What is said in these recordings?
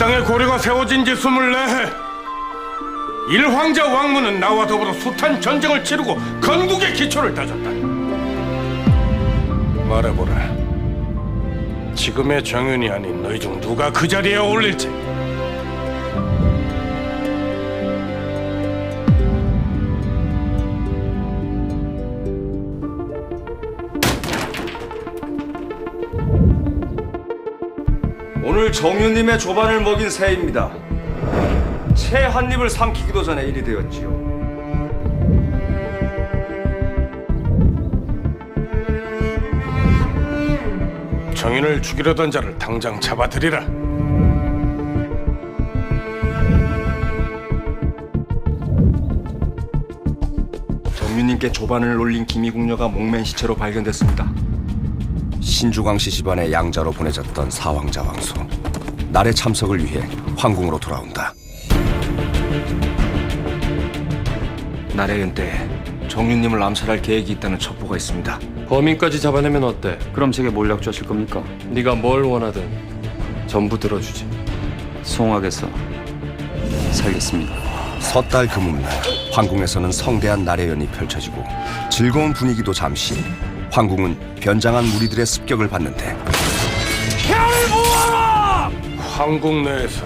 땅에 고려가 세워진 지 24해. 일황자 왕문은 나와 더불어 숱한 전쟁을 치르고 건국의 기초를 다졌다. 말해보라. 지금의 정윤이 아닌 너희 중 누가 그 자리에 올릴지. 오늘 정윤님의 조반을 먹인 새입니다. 채 한 입을 삼키기도 전에 일이 되었지요. 정윤을 죽이려던 자를 당장 잡아들이라. 정윤님께 조반을 놀린 기미궁녀가 목맨 시체로 발견됐습니다. 신주광씨 집안의 양자로 보내졌던 사황자 왕소. 날의 참석을 위해 황궁으로 돌아온다. 날의 연때 정윤님을 암살할 계획이 있다는 첩보가 있습니다. 범인까지 잡아내면 어때? 그럼 제게 뭘 약조하실 겁니까? 네가 뭘 원하든 전부 들어주지. 송악에서 살겠습니다. 섣달 금음날 황궁에서는 성대한 날의 연이 펼쳐지고 즐거운 분위기도 잠시. 황궁은 변장한 무리들의 습격을 받는데 황궁 내에서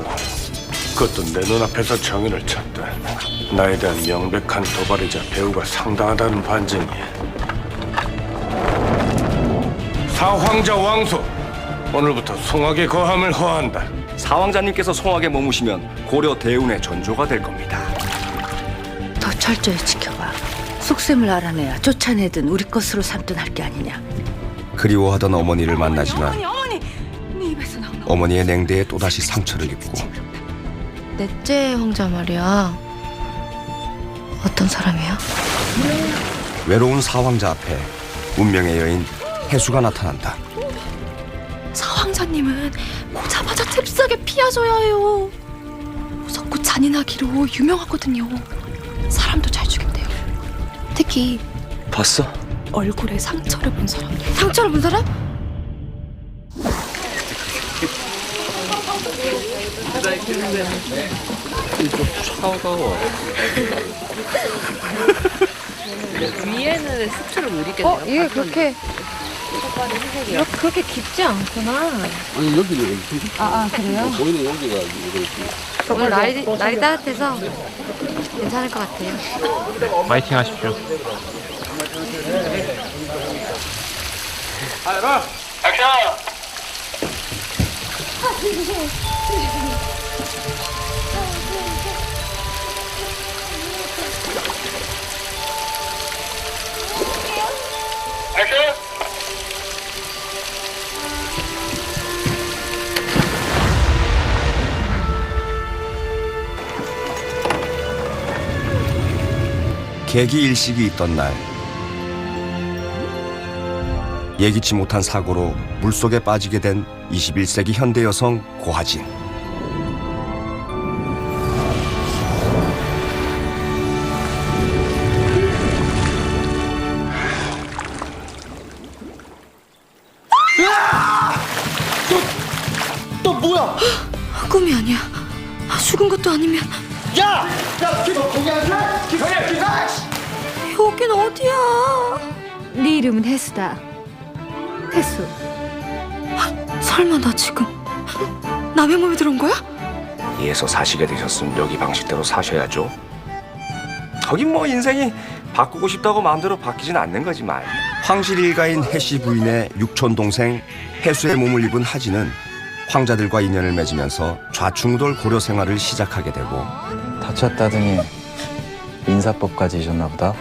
그것도 내 눈앞에서 정윤을 쳤다. 나에 대한 명백한 도발이자 배우가 상당하다는 반증이야. 사황자 왕소, 오늘부터 송악의 거함을 허한다. 사왕자님께서 송악에 머무시면 고려 대운의 전조가 될 겁니다. 더 철저히 지켜봐. 속셈을 알아내야 쫓아내든 우리 것으로 삼든 할 게 아니냐. 그리워하던 어머니를 만나지만 어머니, 네 입에서 나오는 어머니의 냉대에 또다시 상처를 입고 넷째 형제 말이야. 어떤 사람이야? 외로운 사황자 앞에 운명의 여인 해수가 나타난다. 사황자님은 보자마자 잽싸게 피하셔야 해요. 무섭고 잔인하기로 유명하거든요. 사람도 잘 죽인대요. 특히 봤어? 얼굴에 상처를 본 사람. 상처를 본 사람? 차가워. 위에는 습초를 못 입겠네요. 이게 그렇게 그렇게 깊지 않구나. 아니 여기는 그래요? 보이는 여기가 이렇게 오늘 날이 따뜻해서 괜찮을 것 같아요. 파이팅 하십시오. 계기일식이 있던 날 예기치 못한 사고로 물속에 빠지게 된 21세기 현대 여성 고하진. 또 뭐야? 꿈이 아니야. 죽은 것도 아니면. 야! 야, 너 거기 앉아! 기다려! 여긴 어디야? 네 이름은 해수다. 해수. 설마 나 지금 남의 몸에 들어온 거야? 이에서 사시게 되셨으면 여기 방식대로 사셔야죠. 거긴 뭐 인생이 바꾸고 싶다고 마음대로 바뀌진 않는 거지만. 황실 일가인 해씨 부인의 육촌 동생 해수의 몸을 입은 하진은 황자들과 인연을 맺으면서 좌충우돌 고려 생활을 시작하게 되고 다쳤다더니 인사법까지 잊었나 보다.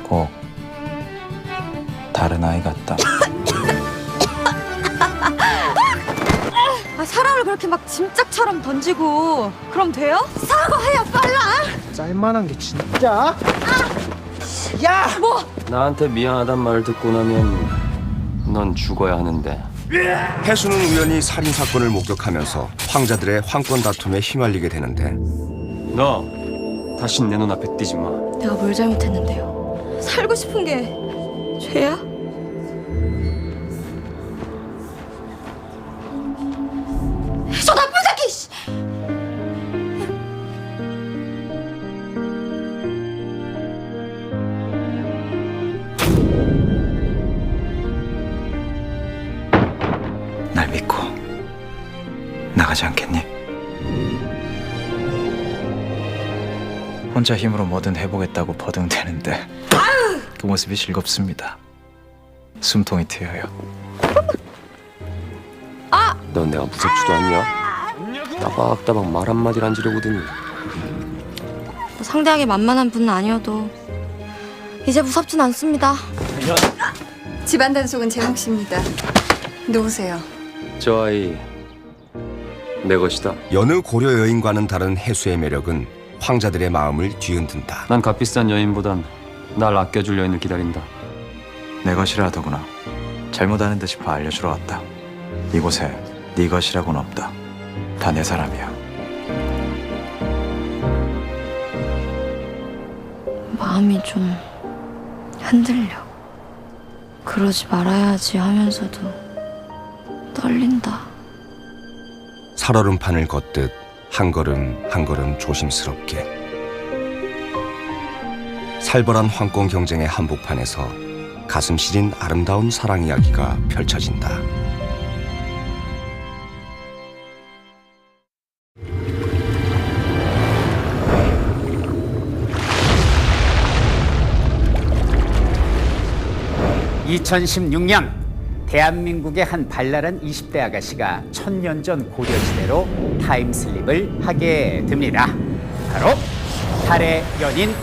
꼭 다른 아이 같다. 사람을 그렇게 막 짐짝처럼 던지고 그럼 돼요? 사과해야 빨라. 짤만한 게 진짜? 야! 나한테 미안하단 말 듣고 나면 넌 죽어야 하는데. 해수는 우연히 살인 사건을 목격하면서 황자들의 황권 다툼에 휘말리게 되는데 너 다신 내 눈앞에 띄지 마. 내가 뭘 잘못했는데요? 살고 싶은 게 죄야? 저 나쁜 새끼! 하지 않겠니? 혼자 힘으로 뭐든 해보겠다고 버둥대는데 그 모습이 즐겁습니다. 숨통이 트여요. 넌 내가 무섭지도 않냐? 따박따박 말 한마디를 안 지르거든요. 뭐 상대하기 만만한 분은 아니어도 이제 무섭진 않습니다. 집안 단속은 제 몫입니다. 놓으세요. 저 아이 내 것이다. 여느 고려 여인과는 다른 해수의 매력은 황자들의 마음을 뒤흔든다. 난 값비싼 여인보단 날 아껴줄 여인을 기다린다. 내 것이라 하더구나. 잘못하는 듯 싶어 알려주러 왔다. 이곳에 네 것이라고는 없다. 다 내 사람이야. 마음이 좀 흔들려. 그러지 말아야지 하면서도 떨린다. 살얼음판을 걷듯 한 걸음 한 걸음 조심스럽게. 살벌한 황공 경쟁의 한복판에서 가슴 시린 아름다운 사랑 이야기가 펼쳐진다. (2016년) 대한민국의 한 발랄한 20대 아가씨가 1000년 전 고려시대로 타임슬립을 하게 됩니다. 바로 달의 연인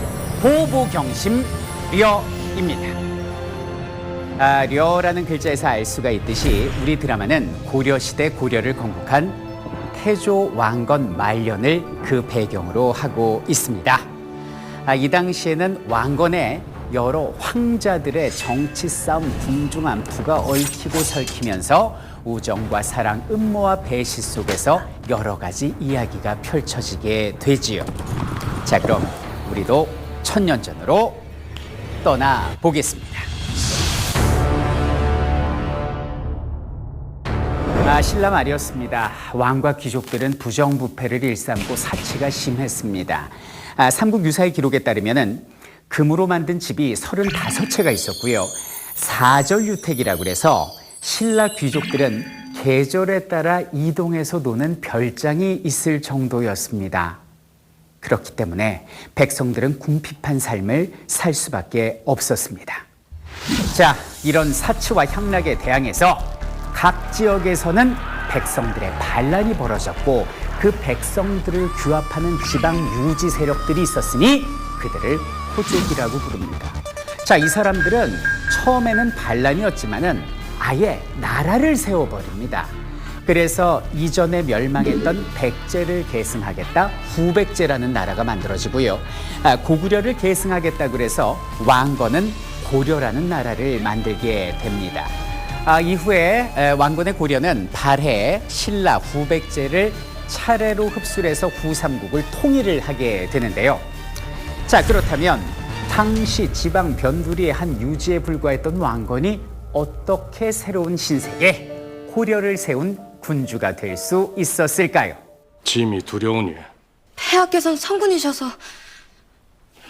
보보경심 려입니다. 려라는 글자에서 알 수가 있듯이 우리 드라마는 고려시대 고려를 건국한 태조 왕건 말년을 그 배경으로 하고 있습니다. 이 당시에는 왕건에 여러 황자들의 정치 싸움 궁중암투가 얽히고 설키면서 우정과 사랑, 음모와 배시 속에서 여러 가지 이야기가 펼쳐지게 되지요. 자, 그럼 우리도 1000년 전으로 떠나 보겠습니다. 신라 말이었습니다. 왕과 귀족들은 부정부패를 일삼고 사치가 심했습니다. 삼국 유사의 기록에 따르면은 금으로 만든 집이 35채가 있었고요. 사절유택이라고 해서 신라 귀족들은 계절에 따라 이동해서 노는 별장이 있을 정도였습니다. 그렇기 때문에 백성들은 궁핍한 삶을 살 수밖에 없었습니다. 자, 이런 사치와 향락에 대항해서 각 지역에서는 백성들의 반란이 벌어졌고 그 백성들을 규합하는 지방 유지 세력들이 있었으니 그들을 호족이라고 부릅니다. 자, 이 사람들은 처음에는 반란이었지만은 아예 나라를 세워버립니다. 그래서 이전에 멸망했던 백제를 계승하겠다, 후백제라는 나라가 만들어지고요. 고구려를 계승하겠다 그래서 왕건은 고려라는 나라를 만들게 됩니다. 이후에 왕건의 고려는 발해, 신라, 후백제를 차례로 흡수해서 후삼국을 통일을 하게 되는데요. 자, 그렇다면 당시 지방 변두리의 한 유지에 불과했던 왕건이 어떻게 새로운 신세계 고려를 세운 군주가 될 수 있었을까요? 짐이 두려우니 폐하께서는 성군이셔서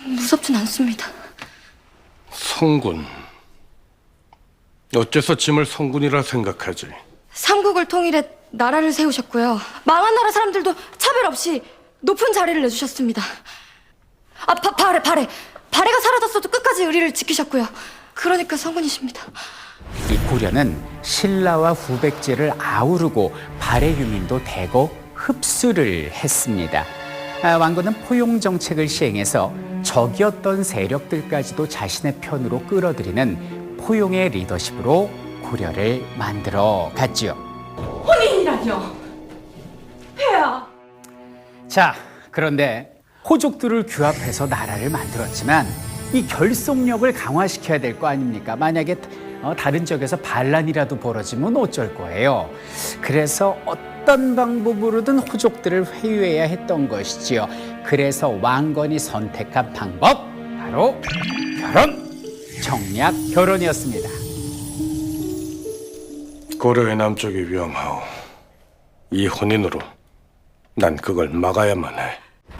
무섭진 않습니다. 성군. 어째서 짐을 성군이라 생각하지? 삼국을 통일해 나라를 세우셨고요. 망한 나라 사람들도 차별 없이 높은 자리를 내주셨습니다. 발해가 사라졌어도 끝까지 의리를 지키셨고요. 그러니까 성군이십니다. 이 고려는 신라와 후백제를 아우르고 발해 유민도 대거 흡수를 했습니다. 왕건은 포용 정책을 시행해서 적이었던 세력들까지도 자신의 편으로 끌어들이는 포용의 리더십으로 고려를 만들어 갔지요. 혼인이라뇨? 폐하! 자, 그런데 호족들을 규합해서 나라를 만들었지만 이 결속력을 강화시켜야 될 거 아닙니까? 만약에 다른 지역에서 반란이라도 벌어지면 어쩔 거예요. 그래서 어떤 방법으로든 호족들을 회유해야 했던 것이지요. 그래서 왕건이 선택한 방법, 바로 결혼, 정략 결혼이었습니다. 고려의 남쪽이 위험하오. 이 혼인으로 난 그걸 막아야만 해.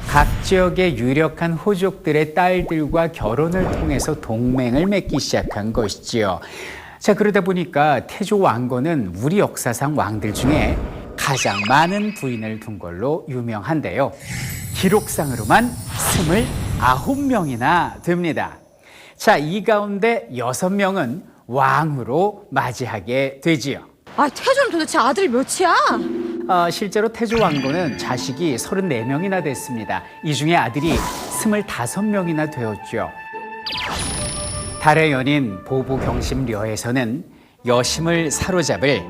각 지역의 유력한 호족들의 딸들과 결혼을 통해서 동맹을 맺기 시작한 것이지요. 자, 그러다 보니까 태조 왕건은 우리 역사상 왕들 중에 가장 많은 부인을 둔 걸로 유명한데요. 기록상으로만 29명이나 됩니다. 자, 이 가운데 6명은 왕으로 맞이하게 되지요. 아, 태조는 도대체 아들이 몇이야? 실제로 태조 왕건은 자식이 34명이나 됐습니다. 이 중에 아들이 25명이나 되었죠. 달의 연인 보부경심려에서는 여심을 사로잡을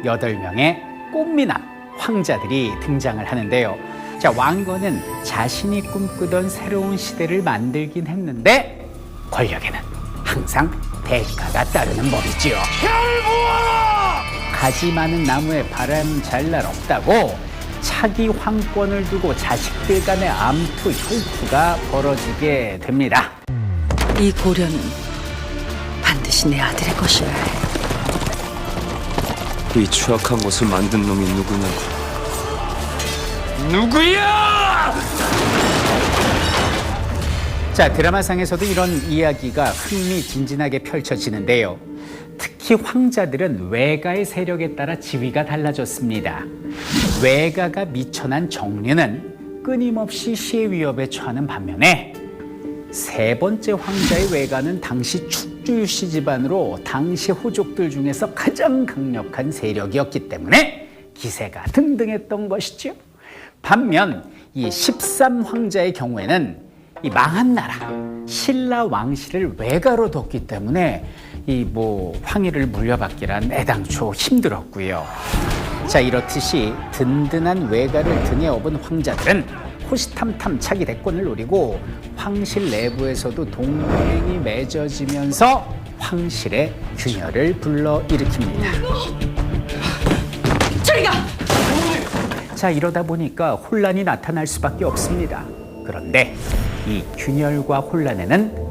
8명의 꽃미남 황자들이 등장을 하는데요. 자, 왕건은 자신이 꿈꾸던 새로운 시대를 만들긴 했는데 권력에는 항상 대가가 따르는 법이지요. 가지 많은 나무에 바람 잘 날 없다고 차기 황권을 두고 자식들 간의 암투 혈투가 벌어지게 됩니다. 이 고려는 반드시 내 아들의 것이어야 해. 이 추악한 것을 만든 놈이 누구냐고. 자, 드라마상에서도 이런 이야기가 흥미진진하게 펼쳐지는데요. 특히 황자들은 외가의 세력에 따라 지위가 달라졌습니다. 외가가 미천한 정류는 끊임없이 시의 위협에 처하는 반면에 세 번째 황자의 외가는 당시 축주유씨 집안으로 당시 호족들 중에서 가장 강력한 세력이었기 때문에 기세가 등등했던 것이죠. 반면 이 13황자의 경우에는 이 망한 나라 신라 왕실을 외가로 뒀기 때문에 이 황위를 물려받기란 애당초 힘들었고요. 자, 이렇듯이 든든한 외가를 등에 업은 황자들은 호시탐탐 차기 대권을 노리고 황실 내부에서도 동맹이 맺어지면서 황실의 균열을 불러일으킵니다. 저리가! 자, 이러다 보니까 혼란이 나타날 수밖에 없습니다. 그런데 이 균열과 혼란에는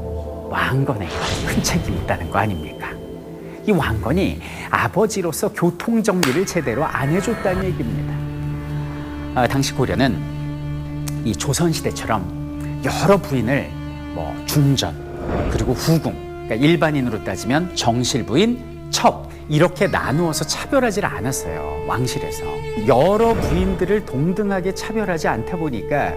왕건에 큰 책임이 있다는 거 아닙니까? 이 왕건이 아버지로서 교통정리를 제대로 안 해줬다는 얘기입니다. 당시 고려는 이 조선시대처럼 여러 부인을 중전 그리고 후궁, 그러니까 일반인으로 따지면 정실부인, 첩 이렇게 나누어서 차별하지 않았어요. 왕실에서 여러 부인들을 동등하게 차별하지 않다 보니까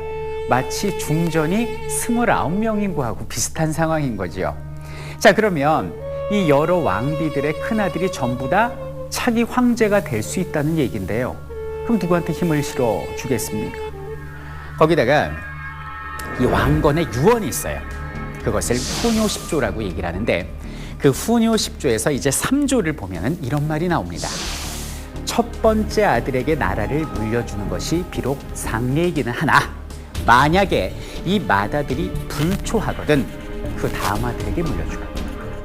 마치 중전이 29명인 거하고 비슷한 상황인 거죠. 자, 그러면 이 여러 왕비들의 큰아들이 전부 다 차기 황제가 될 수 있다는 얘기인데요. 그럼 누구한테 힘을 실어 주겠습니까? 거기다가 이 왕건의 유언이 있어요. 그것을 후뇨10조라고 얘기를 하는데 그 후뇨10조에서 이제 3조를 보면은 이런 말이 나옵니다. 첫 번째 아들에게 나라를 물려주는 것이 비록 상례이기는 하나 만약에 이 맏아들이 불초하거든 그 다음 아들에게 물려주라.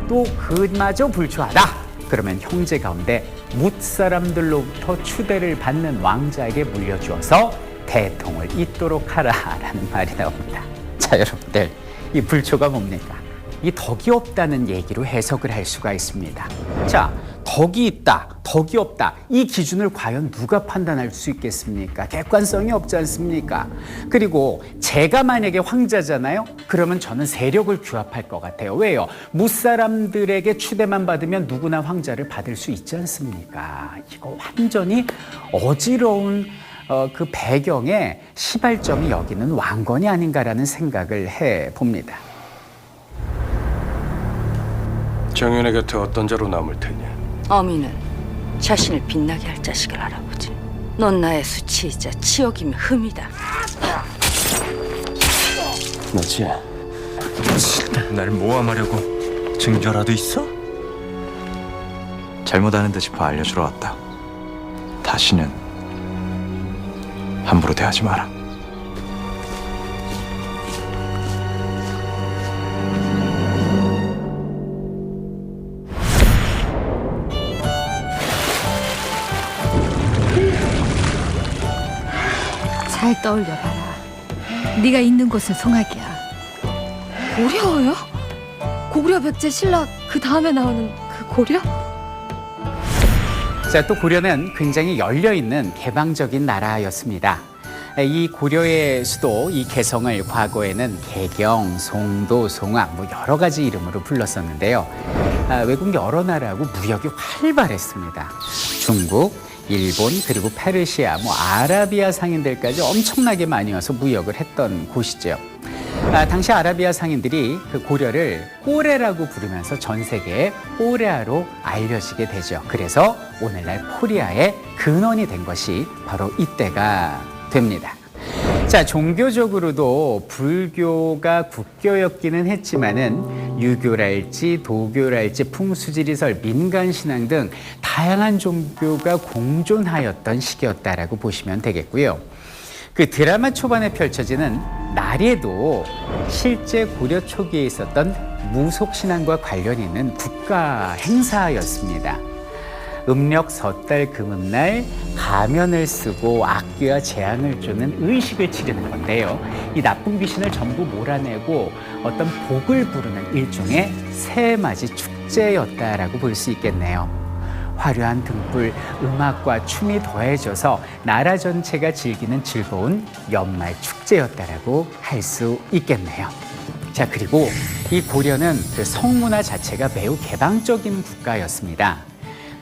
또 그마저 불초하다 그러면 형제 가운데 뭇사람들로부터 추대를 받는 왕자에게 물려주어서 대통을 잇도록 하라라는 말이 나옵니다. 자, 여러분들 이 불초가 뭡니까? 이 덕이 없다는 얘기로 해석을 할 수가 있습니다. 자, 덕이 있다, 덕이 없다 이 기준을 과연 누가 판단할 수 있겠습니까? 객관성이 없지 않습니까? 그리고 제가 만약에 황자잖아요? 그러면 저는 세력을 규합할 것 같아요. 왜요? 무사람들에게 추대만 받으면 누구나 황자를 받을 수 있지 않습니까? 이거 완전히 어지러운 그 배경에 시발점이 여기는 왕건이 아닌가라는 생각을 해봅니다. 정윤의 곁에 어떤 자로 남을 테냐? 어미는 자신을 빛나게 할 자식을 알아보지. 넌 나의 수치이자 치욕이며 흠이다. 너지? 날 모함하려고 증거라도 있어? 잘못하는 듯 싶어 알려주러 왔다. 다시는 함부로 대하지 마라. 잘 떠올려봐라. 네가 있는 곳은 송악이야. 고려요? 고구려 백제 신라 그 다음에 나오는 그 고려? 자, 또 고려는 굉장히 열려있는 개방적인 나라였습니다. 이 고려의 수도 이 개성을 과거에는 개경, 송도, 송악 여러 가지 이름으로 불렀었는데요. 외국 여러 나라하고 무역이 활발했습니다. 중국, 일본 그리고 페르시아, 아라비아 상인들까지 엄청나게 많이 와서 무역을 했던 곳이죠. 당시 아라비아 상인들이 그 고려를 꼬레라고 부르면서 전 세계에 꼬레아로 알려지게 되죠. 그래서 오늘날 코리아의 근원이 된 것이 바로 이때가 됩니다. 자, 종교적으로도 불교가 국교였기는 했지만은 유교랄지 도교랄지 풍수지리설, 민간신앙 등 다양한 종교가 공존하였던 시기였다라고 보시면 되겠고요. 그 드라마 초반에 펼쳐지는 나리에도 실제 고려 초기에 있었던 무속신앙과 관련이 있는 국가 행사였습니다. 음력 섣달 금음날 가면을 쓰고 악귀와 재앙을 쫓는 의식을 치르는 건데요. 이 나쁜 귀신을 전부 몰아내고 어떤 복을 부르는 일종의 새맞이 축제였다라고 볼 수 있겠네요. 화려한 등불, 음악과 춤이 더해져서 나라 전체가 즐기는 즐거운 연말 축제였다라고 할 수 있겠네요. 자, 그리고 이 고려는 그 성문화 자체가 매우 개방적인 국가였습니다.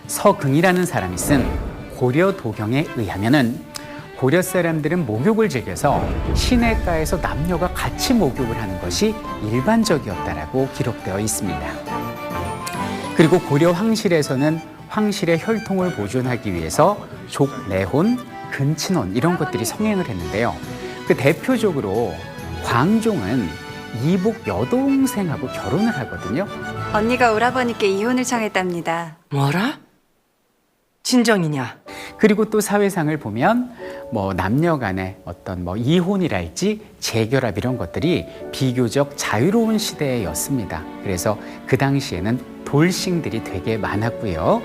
서긍이라는 사람이 쓴 고려 도경에 의하면은 고려 사람들은 목욕을 즐겨서 시냇가에서 남녀가 같이 목욕을 하는 것이 일반적이었다라고 기록되어 있습니다. 그리고 고려 황실에서는 황실의 혈통을 보존하기 위해서 족내혼, 근친혼 이런 것들이 성행을 했는데요. 그 대표적으로 광종은 이복 여동생하고 결혼을 하거든요. 언니가 오라버니께 이혼을 청했답니다. 뭐라? 진정이냐? 그리고 또 사회상을 보면 남녀 간의 어떤 이혼이랄지 재결합 이런 것들이 비교적 자유로운 시대였습니다. 그래서 그 당시에는 돌싱들이 되게 많았고요.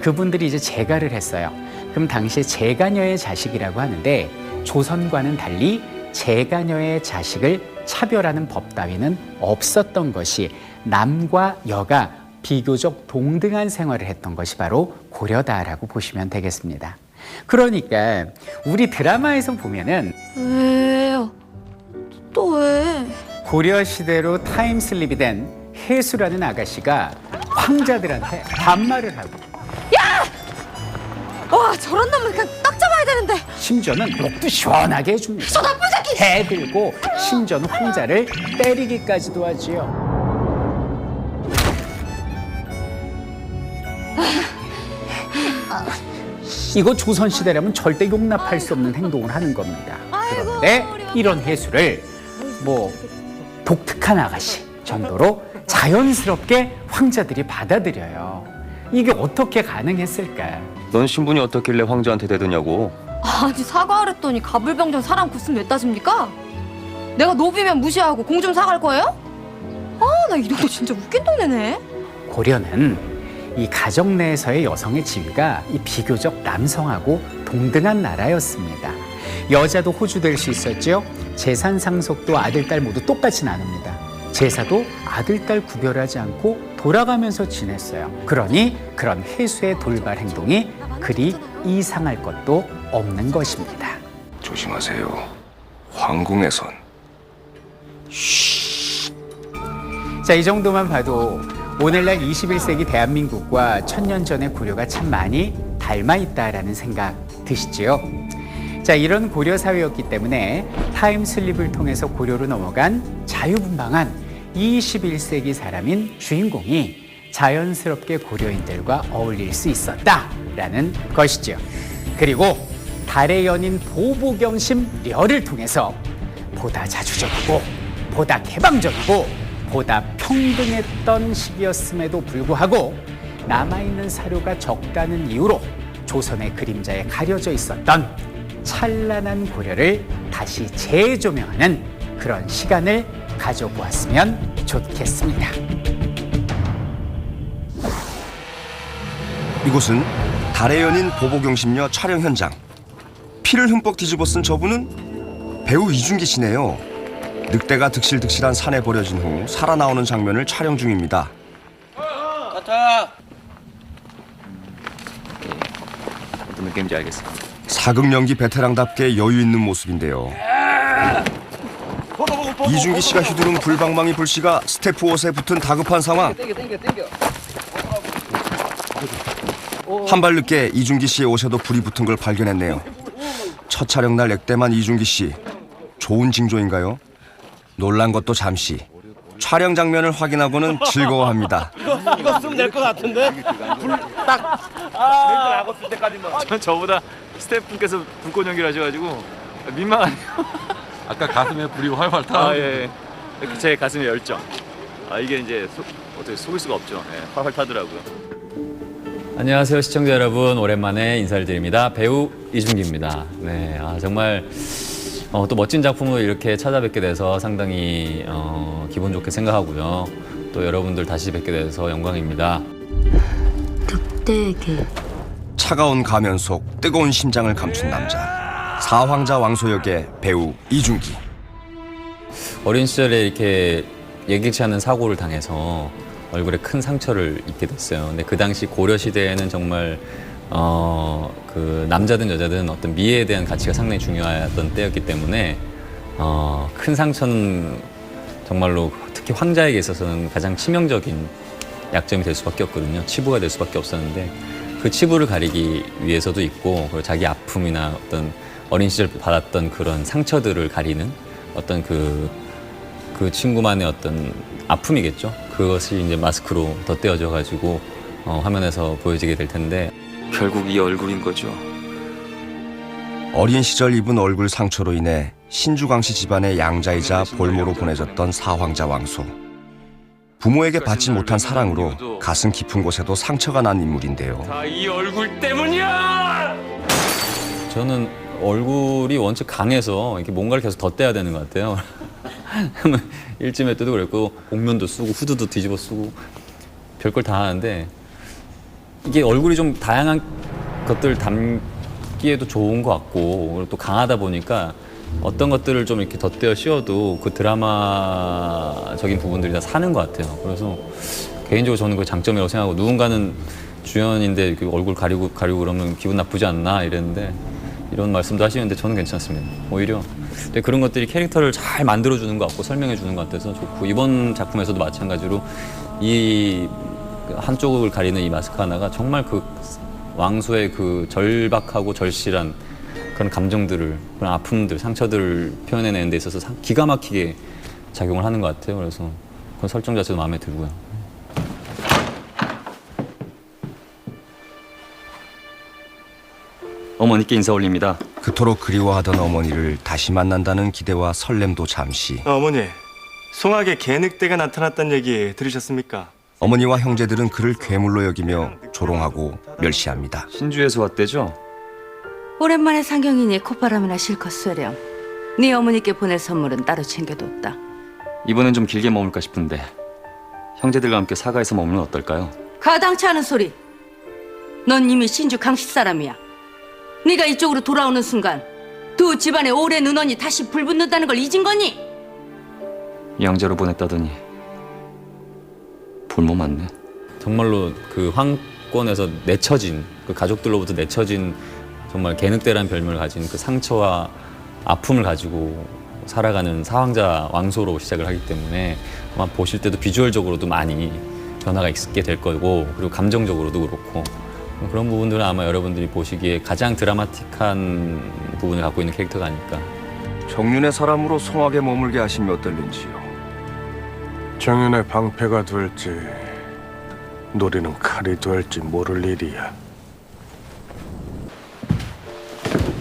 그분들이 이제 재가를 했어요. 그럼 당시에 재가녀의 자식이라고 하는데 조선과는 달리 재가녀의 자식을 차별하는 법 따위는 없었던 것이 남과 여가 비교적 동등한 생활을 했던 것이 바로 고려다라고 보시면 되겠습니다. 그러니까 우리 드라마에서 보면은 왜요? 또 왜? 고려 시대로 타임슬립이 된 해수라는 아가씨가 황자들한테 반말을 하고 와, 저런 놈은 그냥 딱 잡아야 되는데. 심지어는 목도 시원하게 해줍니다. 저 나쁜 새끼! 해들고 심지어는 황자를 때리기까지도 하지요. 이거 조선시대라면 절대 용납할 수 없는 행동을 하는 겁니다. 그런데 이런 해수를 독특한 아가씨 정도로 자연스럽게 황자들이 받아들여요. 이게 어떻게 가능했을까? 넌 신분이 어떻길래 황제한테 대드냐고. 아니, 사과하랬더니 가불병정 사람 구슬 왜 따집니까? 내가 노비면 무시하고 공 좀 사갈 거예요? 아, 나 이 동네 진짜 웃긴 동네네. 고려는 이 가정 내에서의 여성의 지위가 이 비교적 남성하고 동등한 나라였습니다. 여자도 호주될 수 있었죠. 재산 상속도 아들, 딸 모두 똑같이 나눕니다. 제사도 아들, 딸 구별하지 않고 돌아가면서 지냈어요. 그러니 그런 해수의 돌발 행동이 그리 이상할 것도 없는 것입니다. 조심하세요. 황궁에선. 자, 이 정도만 봐도 오늘날 21세기 대한민국과 1000년 전의 고려가 참 많이 닮아 있다라는 생각 드시지요? 자, 이런 고려 사회였기 때문에 타임슬립을 통해서 고려로 넘어간 자유분방한 21세기 사람인 주인공이 자연스럽게 고려인들과 어울릴 수 있었다라는 것이죠. 그리고 달의 연인 보보경심 려를 통해서 보다 자주적이고 보다 개방적이고 보다 평등했던 시기였음에도 불구하고 남아있는 사료가 적다는 이유로 조선의 그림자에 가려져 있었던 찬란한 고려를 다시 재조명하는 그런 시간을 가져보았으면 좋겠습니다. 이곳은 달의 연인 보보경심녀 촬영 현장. 피를 흠뻑 뒤집어 쓴 저분은 배우 이준기 씨네요. 늑대가 득실득실한 산에 버려진 후 살아나오는 장면을 촬영 중입니다. 어떤 느낌인지 알겠어. 사극 연기 베테랑답게 여유 있는 모습인데요. 이준기 씨가 휘두른 불방망이 불씨가 스태프 옷에 붙은 다급한 상황. 한 발 늦게 이준기 씨의 옷에도 불이 붙은 걸 발견했네요. 첫 촬영 날 액땜한 이준기 씨. 좋은 징조인가요? 놀란 것도 잠시. 촬영 장면을 확인하고는 즐거워합니다. 이거 쓰면 될 것 같은데? 불딱 쓸 때까지만. 저보다 스태프분께서 불꽃 연기를 하셔가지고 민망하네요. 아까 가슴에 불이 활활 타. 예. 제 가슴의 열정. 이게 이제 어떻게 속일 수가 없죠. 예, 활활 타더라고요. 안녕하세요 시청자 여러분, 오랜만에 인사를 드립니다. 배우 이준기입니다. 네, 정말 또 멋진 작품으로 이렇게 찾아뵙게 돼서 상당히 기분 좋게 생각하고요. 또 여러분들 다시 뵙게 돼서 영광입니다. 늑대에게 차가운 가면 속 뜨거운 심장을 감춘 남자. 사황자 왕소 역의 배우 이준기. 어린 시절에 이렇게 예기치 않은 사고를 당해서 얼굴에 큰 상처를 입게 됐어요. 근데 그 당시 고려 시대에는 정말 그 남자든 여자든 어떤 미에 대한 가치가 상당히 중요했던 때였기 때문에 큰 상처는 정말로 특히 황자에게 있어서는 가장 치명적인 약점이 될 수밖에 없거든요. 치부가 될 수밖에 없었는데 그 치부를 가리기 위해서도 있고, 그리고 자기 아픔이나 어떤 어린 시절 받았던 그런 상처들을 가리는 어떤 그 친구만의 어떤 아픔이겠죠. 그것이 이제 마스크로 덧대어져 가지고 화면에서 보여지게 될 텐데, 결국 이 얼굴인 거죠. 어린 시절 입은 얼굴 상처로 인해 신주광씨 집안의 양자이자 볼모로 보내졌던 사황자 왕소. 부모에게 받지 못한 사랑으로 가슴 깊은 곳에도 상처가 난 인물인데요. 다 이 얼굴 때문이야! 저는 얼굴이 원체 강해서 이렇게 뭔가를 계속 덧대야 되는 것 같아요. 일지매 때도 그랬고, 복면도 쓰고 후드도 뒤집어 쓰고 별걸 다 하는데, 이게 얼굴이 좀 다양한 것들 담기에도 좋은 것 같고, 그리고 또 강하다 보니까 어떤 것들을 좀 이렇게 덧대어 씌워도 그 드라마적인 부분들이 다 사는 것 같아요. 그래서 개인적으로 저는 그 장점이라고 생각하고, 누군가는 주연인데 이렇게 얼굴 가리고 그러면 기분 나쁘지 않나 이랬는데, 이런 말씀도 하시는데 저는 괜찮습니다. 오히려 근데 그런 것들이 캐릭터를 잘 만들어주는 것 같고 설명해주는 것 같아서 좋고, 이번 작품에서도 마찬가지로 이 한쪽을 가리는 이 마스크 하나가 정말 그 왕소의 그 절박하고 절실한 그런 감정들을, 그런 아픔들, 상처들을 표현해내는 데 있어서 기가 막히게 작용을 하는 것 같아요. 그래서 그런 설정 자체도 마음에 들고요. 어머니께 인사 올립니다. 그토록 그리워하던 어머니를 다시 만난다는 기대와 설렘도 잠시. 어머니, 송악에 개늑대가 나타났다는 얘기 들으셨습니까? 어머니와 형제들은 그를 괴물로 여기며 조롱하고 멸시합니다. 신주에서 왔대죠? 오랜만에 상경이니 콧바람이나 실컷 쐬렴. 네 어머니께 보낼 선물은 따로 챙겨뒀다. 이번엔 좀 길게 머물까 싶은데 형제들과 함께 사가에서 머물면 어떨까요? 가당치 않은 소리. 넌 이미 신주 강씨 사람이야. 네가 이쪽으로 돌아오는 순간 두 집안의 오랜 은원이 다시 불붙는다는 걸 잊은 거니? 양자로 보냈다더니 볼모 맞네. 정말로 그 황권에서 내쳐진, 그 가족들로부터 내쳐진 정말 개늑대라는 별명을 가진 그 상처와 아픔을 가지고 살아가는 사황자 왕소로 시작을 하기 때문에 아마 보실 때도 비주얼적으로도 많이 변화가 있게 될 거고, 그리고 감정적으로도 그렇고, 그런 부분들은 아마 여러분들이 보시기에 가장 드라마틱한 부분을 갖고 있는 캐릭터가 아닐까. 정윤의 사람으로 송악에 머물게 하시면 어떨는지요? 정윤의 방패가 될지 노리는 칼이 될지 모를 일이야.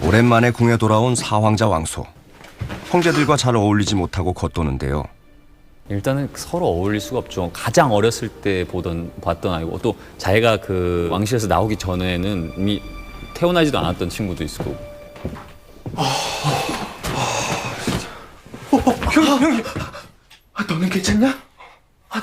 오랜만에 궁에 돌아온 사황자 왕소. 형제들과 잘 어울리지 못하고 겉도는데요. 일단은 서로 어울릴 수가 없죠. 가장 어렸을 때 봤던 아이고, 또 자기가 그 왕실에서 나오기 전에는 이미 태어나지도 않았던 친구도 있을 거고. 형님, 너는 괜찮냐?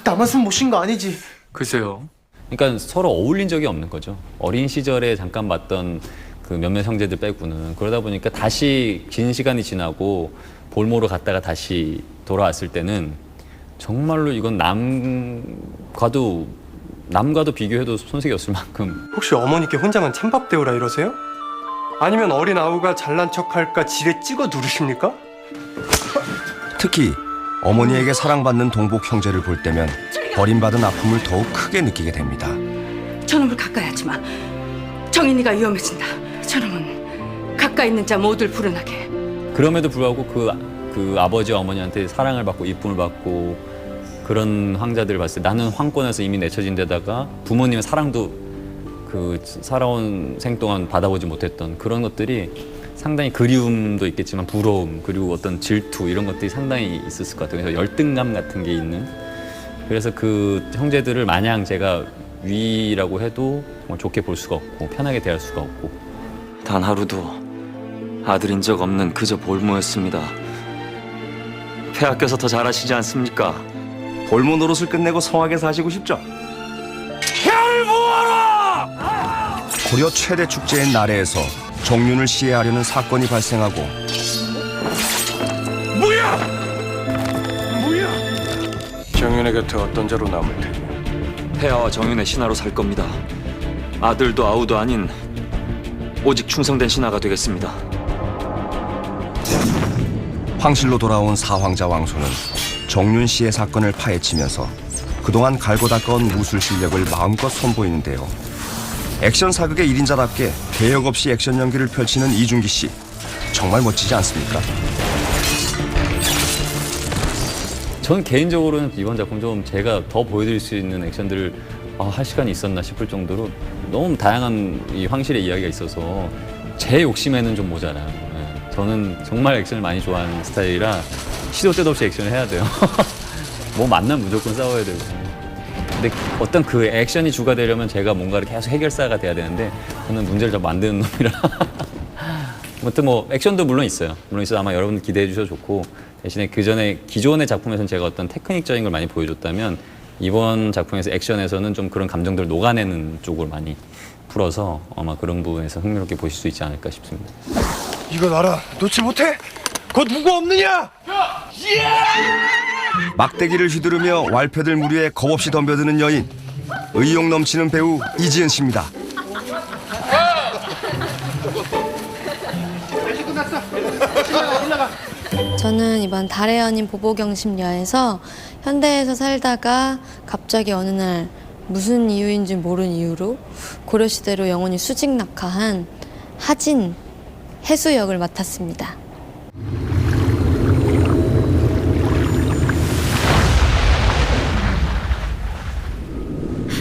나만 숨 못 쉰 거 아니지? 글쎄요. 그러니까 서로 어울린 적이 없는 거죠. 어린 시절에 잠깐 봤던 그 몇몇 형제들 빼고는. 그러다 보니까 다시 긴 시간이 지나고 볼모로 갔다가 다시 돌아왔을 때는 정말로 이건 남과도 비교해도 손색이 없을 만큼. 혹시 어머니께 혼자만 찬밥 데우라 이러세요? 아니면 어린 아우가 잘난 척할까 지레 찍어 누르십니까? 특히 어머니에게 사랑받는 동복 형제를 볼 때면 버림받은 아픔을 더욱 크게 느끼게 됩니다. 저놈을 가까이 하지 마. 정인이가 위험해진다. 저놈은 가까이 있는 자 모두를 불어나게. 그럼에도 불구하고 그 아버지와 어머니한테 사랑을 받고 이쁨을 받고 그런 황자들을 봤을 때 나는 황권에서 이미 내쳐진 데다가 부모님의 사랑도 그 살아온 생 동안 받아보지 못했던 그런 것들이 상당히 그리움도 있겠지만 부러움 그리고 어떤 질투 이런 것들이 상당히 있었을 것 같아요. 그래서 열등감 같은 게 있는. 그래서 그 형제들을 마냥 제가 위라고 해도 정말 좋게 볼 수가 없고 편하게 대할 수가 없고. 단 하루도 아들인 적 없는 그저 볼모였습니다. 폐하께서 더 잘하시지 않습니까? 볼모 노릇을 끝내고 성하게 사시고 싶죠? 고려 최대 축제인 나래에서 정윤을 시해하려는 사건이 발생하고 정윤의 곁에 어떤 자로 남을 테니? 폐하와 정윤의 신하로 살 겁니다. 아들도 아우도 아닌 오직 충성된 신하가 되겠습니다. 황실로 돌아온 사황자 왕소는 정윤 씨의 사건을 파헤치면서 그동안 갈고 닦아온 무술 실력을 마음껏 선보이는데요. 액션 사극의 1인자답게 개역 없이 액션 연기를 펼치는 이준기 씨. 정말 멋지지 않습니까? 전 개인적으로는 이번 작품 좀 제가 더 보여드릴 수 있는 액션들을 할 시간이 있었나 싶을 정도로 너무 다양한 이 황실의 이야기가 있어서 제 욕심에는 좀 모자라요. 네. 저는 정말 액션을 많이 좋아하는 스타일이라 시도 때도 없이 액션을 해야 돼요. 뭐 만나면 무조건 싸워야 되고. 근데 어떤 그 액션이 주가 되려면 제가 뭔가를 계속 해결사가 돼야 되는데 저는 문제를 잘 만드는 놈이라. 아무튼 뭐 액션도 물론 있어요. 물론 있어서 아마 여러분들 기대해 주셔도 좋고 대신에 그 전에 기존의 작품에서는 제가 어떤 테크닉적인 걸 많이 보여줬다면 이번 작품에서 액션에서는 좀 그런 감정들을 녹아내는 쪽을 많이 풀어서 아마 그런 부분에서 흥미롭게 보실 수 있지 않을까 싶습니다. 이건 알아. 놓지 못해? 곧 누구 없느냐? 막대기를 휘두르며 왈패들 무리에 겁없이 덤벼드는 여인. 의욕 넘치는 배우 이지은 씨입니다. 저는 이번 달의 연인 보보경심녀에서 현대에서 살다가 갑자기 어느 날 무슨 이유인지 모르는 이유로 고려시대로 영혼이 수직 낙하한 하진 해수 역을 맡았습니다.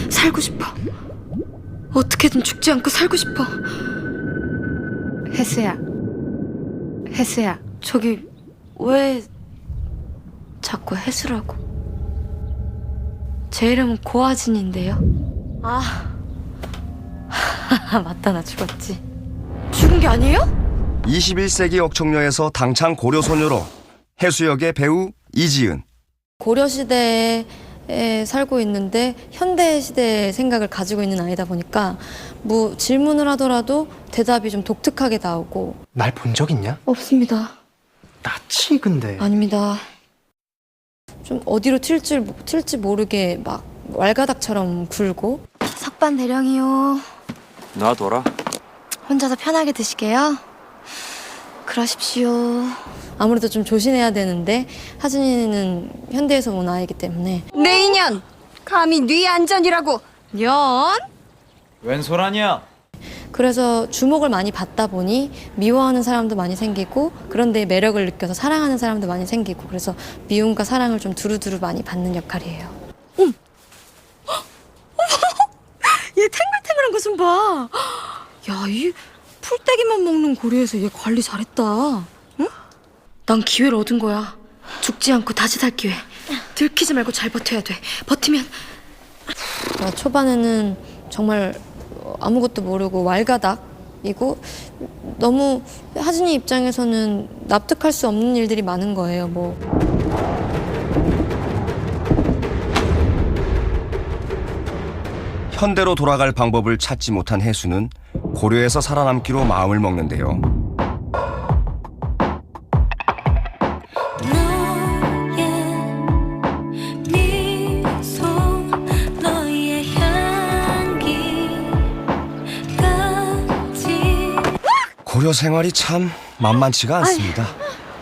살고 싶어. 어떻게든 죽지 않고 살고 싶어. 혜수야. 혜수야. 저기 왜 자꾸 혜수라고? 제 이름은 고아진인데요. 아 맞다, 나 죽었지. 죽은 게 아니에요? 21세기 억청녀에서 당찬 고려 소녀로 해수 역의 배우 이지은. 고려시대에 살고 있는데 현대 시대의 생각을 가지고 있는 아이다 보니까 뭐 질문을 하더라도 대답이 좀 독특하게 나오고. 날 본 적 있냐? 없습니다. 낯이 근데. 아닙니다. 좀 어디로 튈지 모르게 막 왈가닥처럼 굴고. 석반 대령이요. 놔둬라. 혼자서 편하게 드시게요. 그러십시오. 아무래도 좀 조심해야 되는데 하진이는 현대에서 온 아이기 때문에. 내 인연 감히 네 안전이라고. 년? 웬 소란이야? 그래서 주목을 많이 받다 보니 미워하는 사람도 많이 생기고 그런데 매력을 느껴서 사랑하는 사람도 많이 생기고 그래서 미움과 사랑을 좀 두루두루 많이 받는 역할이에요. 얘 탱글탱글한 거 좀 봐. 야, 이 풀떼기만 먹는 고려에서 얘 관리 잘했다. 응? 난 기회를 얻은 거야. 죽지 않고 다시 살 기회. 들키지 말고 잘 버텨야 돼. 버티면. 초반에는 정말 아무것도 모르고 왈가닥이고 너무 하진이 입장에서는 납득할 수 없는 일들이 많은 거예요. 뭐 현대로 돌아갈 방법을 찾지 못한 해수는 고려에서 살아남기로 마음을 먹는데요. 고려 생활이 참 만만치가 않습니다.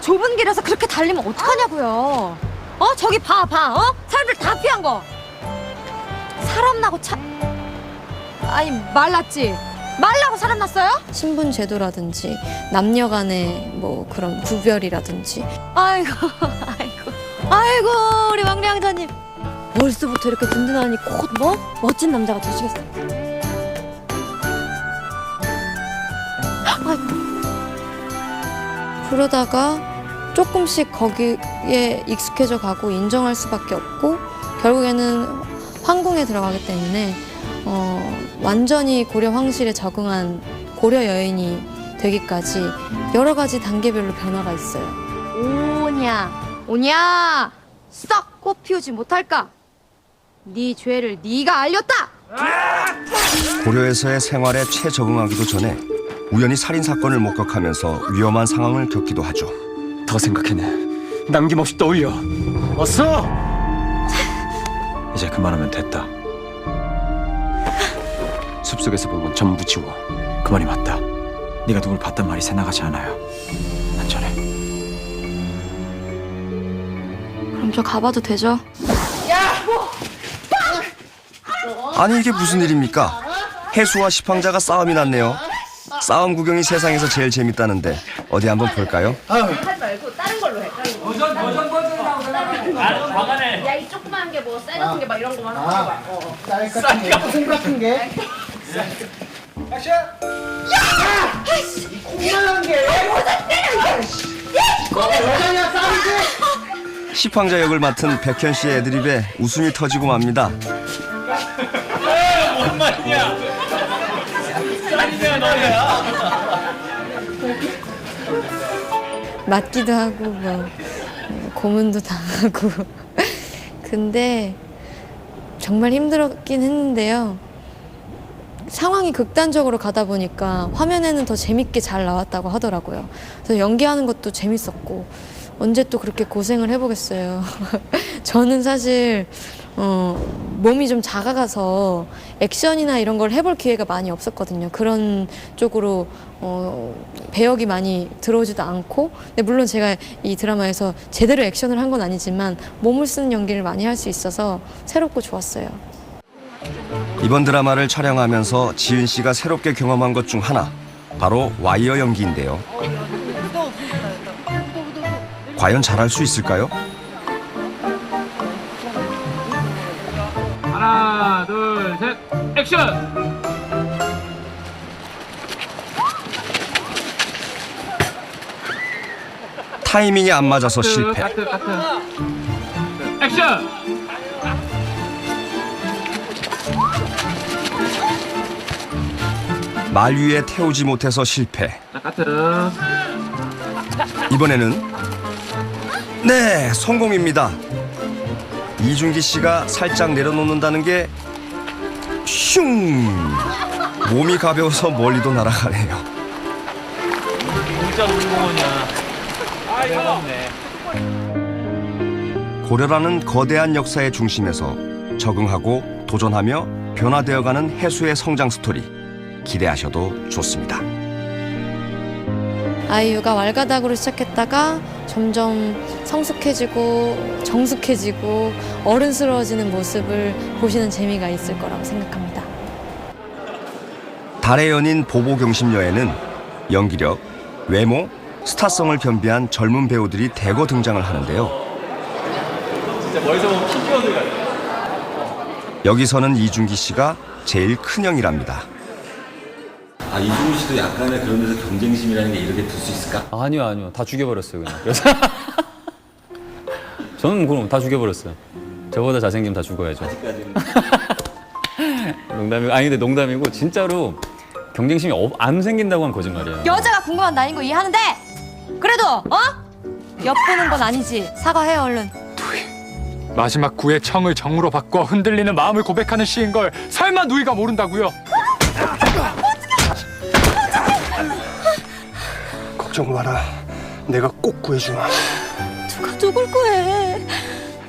좁은 길에서 그렇게 달리면 어떡하냐고요. 저기 봐. 사람들 다 피한 거. 사람 나고 차. 아니 말랐지. 말라고 사람 났어요? 신분 제도라든지 남녀 간의 뭐 그런 구별이라든지. 아이고 우리 왕래 왕자님 벌써부터 이렇게 든든하니 곧 뭐 멋진 남자가 되시겠어요. 아이고. 그러다가 조금씩 거기에 익숙해져 가고 인정할 수밖에 없고 결국에는 황궁에 들어가기 때문에 완전히 고려 황실에 적응한 고려 여인이 되기까지 여러 가지 단계별로 변화가 있어요. 오냐 썩 꽃 피우지 못할까? 네 죄를 네가 알렸다. 고려에서의 생활에 최적응하기도 전에 우연히 살인 사건을 목격하면서 위험한 상황을 겪기도 하죠. 더 생각해내. 남김없이 떠올려. 어서! 이제 그만하면 됐다. 숲속에서 본 건 전부 지워. 그 말이 맞다. 네가 누굴 봤단 말이 새나가지 않아요. 안전해. 그럼 저 가봐도 되죠? 아니 이게 무슨 일입니까? 해수와 시황자가 싸움이 났네요. 싸움 구경이 세상에서 제일 재밌다는데 어디 한번 볼까요? 하지 말고 다른 걸로 해. 버전 버전에. 야, 이 조그만 게 뭐 쌀 같은 게 막 이런 거만 하는 거야. 쌀 같은 게, 콩 같은 게. 액션! 야! 이 콩만한 게. 여자냐 싸우지? 시황자 역을 맡은 백현 씨의 애드립에 웃음이 터지고 맙니다. 뭔 말이냐? 쌀이냐 너야? 맞기도 하고 뭐 고문도 당하고 근데 정말 힘들었긴 했는데요. 상황이 극단적으로 가다 보니까 화면에는 더 재밌게 잘 나왔다고 하더라고요. 그래서 연기하는 것도 재밌었고 언제 또 그렇게 고생을 해보겠어요. 저는 사실 몸이 좀 작아가서 액션이나 이런 걸 해볼 기회가 많이 없었거든요. 그런 쪽으로 배역이 많이 들어오지도 않고 근데 물론 제가 이 드라마에서 제대로 액션을 한 건 아니지만 몸을 쓰는 연기를 많이 할 수 있어서 새롭고 좋았어요. 이번 드라마를 촬영하면서 지은 씨가 새롭게 경험한 것 중 하나 바로 와이어 연기인데요. 과연 잘할 수 있을까요? 하나, 둘, 셋, 액션! 타이밍이 안 맞아서 실패. 카트. 액션! 말 위에 태우지 못해서 실패. 카트. 이번에는 네, 성공입니다. 이준기 씨가 살짝 내려놓는다는 게 슝! 몸이 가벼워서 멀리도 날아가네요. 진짜 놀이공원이야. 아이고. 고려라는 거대한 역사의 중심에서 적응하고 도전하며 변화되어가는 해수의 성장 스토리 기대하셔도 좋습니다. 아이유가 왈가닥으로 시작했다가 점점 성숙해지고 정숙해지고 어른스러워지는 모습을 보시는 재미가 있을 거라고 생각합니다. 달의 연인 보보경심녀에는 연기력, 외모, 스타성을 겸비한 젊은 배우들이 대거 등장을 하는데요. 진짜 멀리서 보면 핑크어들 같아. 여기서는 이준기 씨가 제일 큰형이랍니다. 아, 이준기 씨도 약간의 그런 데서 경쟁심이라는 게 이렇게 들 수 있을까? 아니요. 다 죽여버렸어요, 그냥. 그래서 저는 그럼 다 죽여버렸어요. 저보다 잘생기면 다 죽어야죠. 아직까지는. 농담이고, 아니, 근데 농담이고, 진짜로 경쟁심이 안 생긴다고 하면 거짓말이에요. 여자가 궁금한 나인 거 이해하는데 그래도 엿보는 건 아니지. 사과해 얼른. 마지막 구의 청을 정으로 바꿔 흔들리는 마음을 고백하는 시인 걸 설마 누이가 모른다고요? 걱정 마라. 내가 꼭 구해주마. 누가 누굴 구해?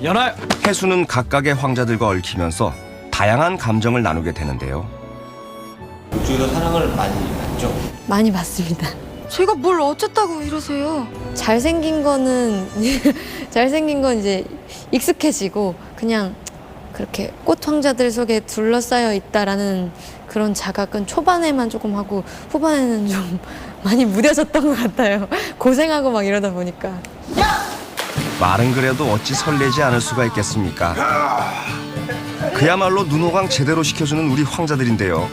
연아! 해수는 각각의 황자들과 얽히면서 다양한 감정을 나누게 되는데요. 그쪽에서 사랑을 많이 받죠? 많이 받습니다. 제가 뭘 어쨌다고 이러세요? 잘생긴 건 이제 익숙해지고 그냥 그렇게 꽃 황자들 속에 둘러싸여 있다라는 그런 자각은 초반에만 조금 하고 후반에는 좀 많이 무뎌졌던 것 같아요. 고생하고 막 이러다 보니까. 말은 그래도 어찌 설레지 않을 수가 있겠습니까? 그야말로 눈호강 제대로 시켜주는 우리 황자들인데요.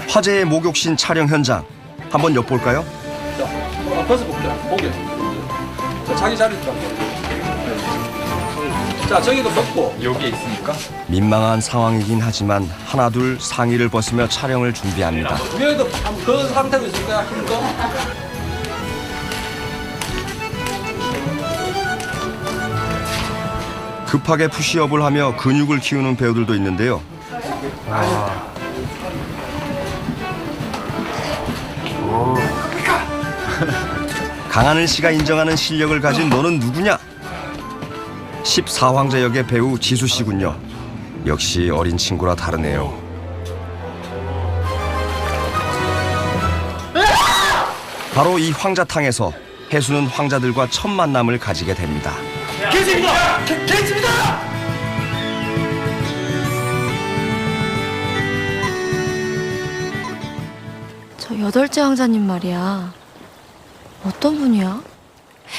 화제의 목욕신 촬영 현장 한번 엿볼까요? 앞에서 볼게요. 보게. 자기 자리 있다. 자, 저기도 벗고. 여기에 있으니까. 민망한 상황이긴 하지만 하나둘 상의를 벗으며 촬영을 준비합니다. 위에도 그 상태로 있을 거야. 힘도. 급하게 푸시업을 하며 근육을 키우는 배우들도 있는데요. 강하늘 씨가 인정하는 실력을 가진 너는 누구냐? 14황자 역의 배우 지수 씨군요. 역시 어린 친구라 다르네요. 바로 이 황자탕에서 해수는 황자들과 첫 만남을 가지게 됩니다. 개집니다! 개집니다! 저 여덟째 황자님 말이야. 어떤 분이야?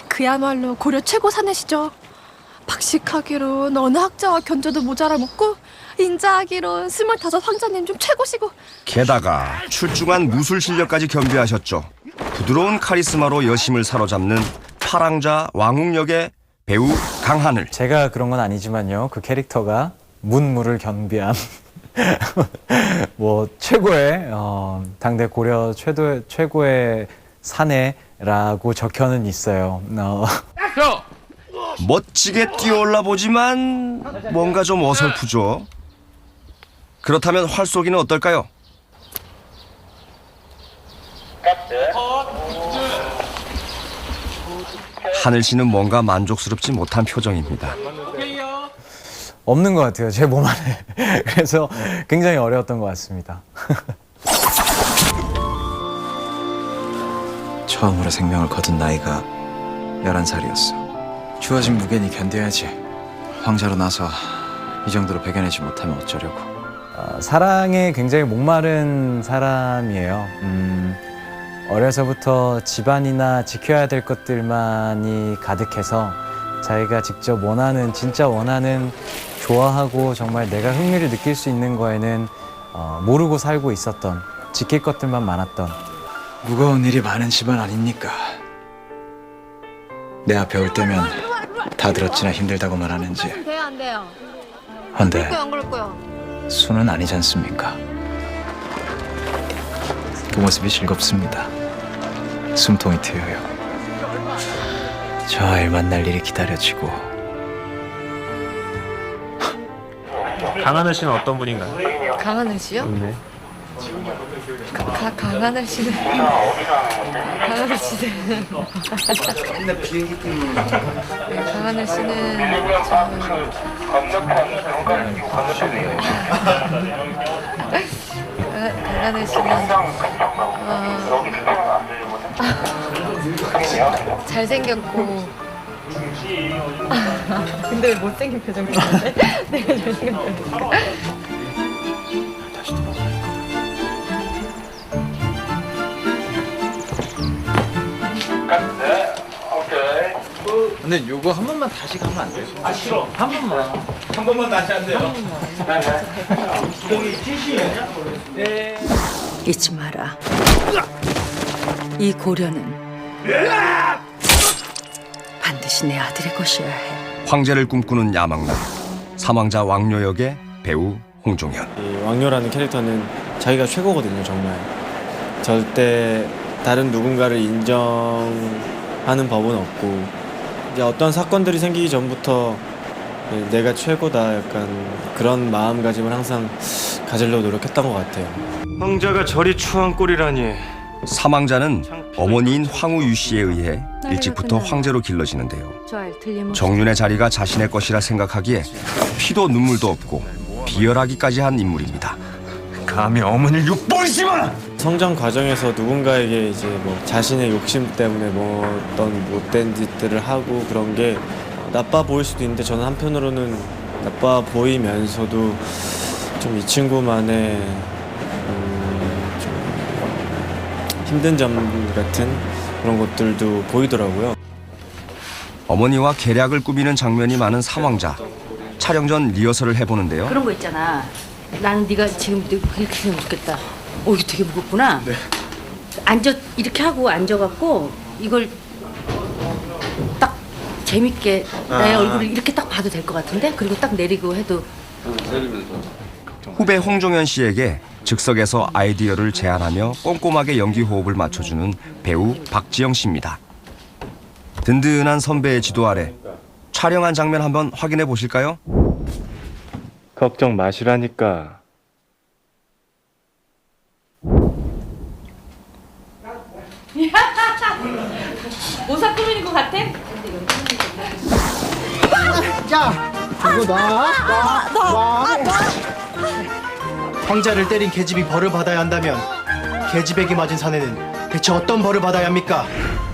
그야말로 고려 최고 사내시죠. 박식하기론 어느 학자와 견줘도 모자라 먹고 인자하기론 25 황자님 중 최고시고 게다가 출중한 무술 실력까지 겸비하셨죠. 부드러운 카리스마로 여심을 사로잡는 팔황자 왕웅 역의 배우 강하늘. 제가 그런 건 아니지만요. 그 캐릭터가 문무를 겸비한 뭐 최고의 당대 고려 최고의 사내라고 적혀는 있어요. 멋지게 뛰어올라 보지만 뭔가 좀 어설프죠. 그렇다면 활쏘기는 어떨까요? 하늘 씨는 뭔가 만족스럽지 못한 표정입니다. 없는 것 같아요. 제 몸 안에. 그래서 굉장히 어려웠던 것 같습니다. 처음으로 생명을 거둔 나이가 11살이었어. 주어진 무게니 견뎌야지. 황자로 나서 이 정도로 배겨내지 못하면 어쩌려고. 사랑에 굉장히 목마른 사람이에요. 어려서부터 집안이나 지켜야 될 것들만이 가득해서 자기가 직접 원하는, 진짜 원하는, 좋아하고 정말 내가 흥미를 느낄 수 있는 거에는 모르고 살고 있었던, 지킬 것들만 많았던. 무거운 일이 많은 집안 아닙니까? 내 앞에 올 때면 다들 어찌나 힘들다고 말하는지. 돼요, 안 돼요? 헌데 안 그럴 거요. 수는 아니지 않습니까? 그 모습이 즐겁습니다. 숨통이 트여요. 잘 만날 일이 기다려지고. 강하늘 씨는 어떤 분인가요? 강하늘 씨요? 네. 강하늘 씨는 강하늘 씨는 강하늘 씨는 강하늘 씨는 잘생겼고 근데 왜 못생긴 표정 짓는데? 내가 잘생겼다니까. 근데 요거 한 번만 다시 가면 안 돼요? 아 싫어. 한 번만. 한 번만 다시 안 돼요? 여기 진심이냐? 네. 잊지 마라. 이 고려는 반드시 내 아들의 것이어야 해. 황제를 꿈꾸는 야망남. 삼황자 왕료 역의 배우 홍종현. 이 왕녀라는 캐릭터는 자기가 최고거든요, 정말. 절대 다른 누군가를 인정하는 법은 없고 이제 어떤 사건들이 생기기 전부터 내가 최고다 약간 그런 마음가짐을 항상 가지려고 노력했던 것 같아요. 황자가 저리 추한 꼴이라니. 삼황자는 어머니인 황후유 씨에 의해 일찍부터 황제로 길러지는데요. 정윤의 자리가 자신의 것이라 생각하기에 피도 눈물도 없고 비열하기까지 한 인물입니다. 감히 어머니를 욕보이지마! 성장 과정에서 누군가에게 이제 뭐 자신의 욕심 때문에 뭐 어떤 못된 짓들을 하고 그런 게 나빠 보일 수도 있는데 저는 한편으로는 나빠 보이면서도 좀 이 친구만의 좀 힘든 점 같은 그런 것들도 보이더라고요. 어머니와 계략을 꾸미는 장면이 많은 사황자. 촬영 전 리허설을 해보는데요. 그런 거 있잖아. 나는 네가 지금 그렇게 생각 좋겠다. 이거 되게 무겁구나. 네. 이렇게 하고 앉아갖고 이걸 딱 재밌게 나의 얼굴을 이렇게 딱 봐도 될 것 같은데? 그리고 딱 내리고 해도. 후배 홍종현 씨에게 즉석에서 아이디어를 제안하며 꼼꼼하게 연기 호흡을 맞춰주는 배우 박지영 씨입니다. 든든한 선배의 지도 아래 촬영한 장면 한번 확인해 보실까요? 걱정 마시라니까. 모사 꾸미는 것 같아? 야, 이거 놔. 황자를 때린 계집이 벌을 받아야 한다면 계집에게 맞은 사내는 대체 어떤 벌을 받아야 합니까?